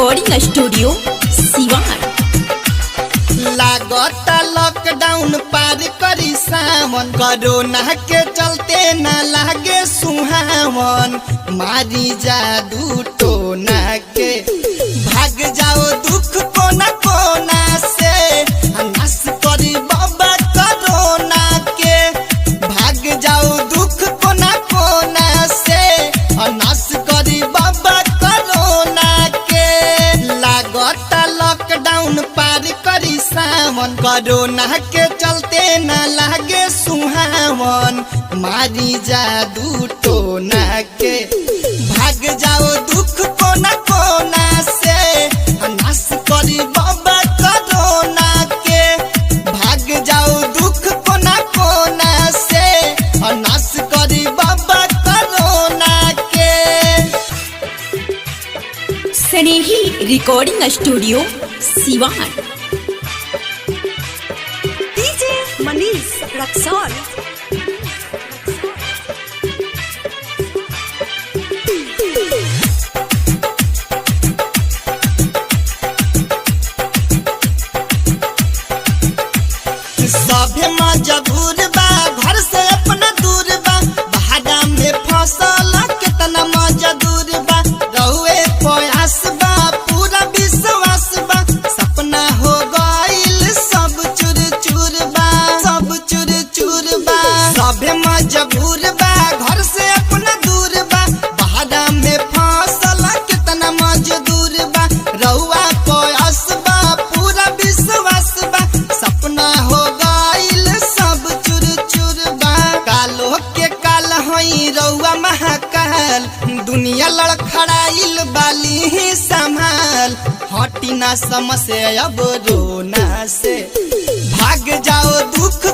Recording studio Siwan. लागत lockdown पार करी सावन, कोरोना के चलते न लागे सुहावन। मारी जादू टोना के भाग जाओ दुख कोना कोना से, नाश करी बाबा कोरोना के। भाग जाओ दुख कोना कोना से, नाश करी बाबा कोरोना के। लागत लॉकडाउन पार करी सावन, कोरोना के चलते न लागे सुहावन। मारी जादू टोना के भाग जाओ दुख कोना कोना से, नाश करी बाबा कोरोना के। भाग जाओ दुख कोना कोना से, नाश करी बाबा कोरोना के। Snehi recording studio Siwan. DJ Manish Raxaul. सभे मजबूर बा, घर से अपना दूर बा। बहारा में फसल कितना मजदूर बा। रहुए प्रयास बा, पूरा विश्वास बा। सपना हो गइल सब चूर चूर बा, सब चूर चूर बा। सभे मजबूर बा, घर से अपना दूर बा। बहारा में फसल कितना मजदूर बा। रहुआ प्रयास बा, पूरा विश्वास बा। सपना हो रउआ महाकाल, दुनिया लड़खड़ाइल बाली ही संभाल। हटी ना समस्या अब रोना से, भाग जाओ दुख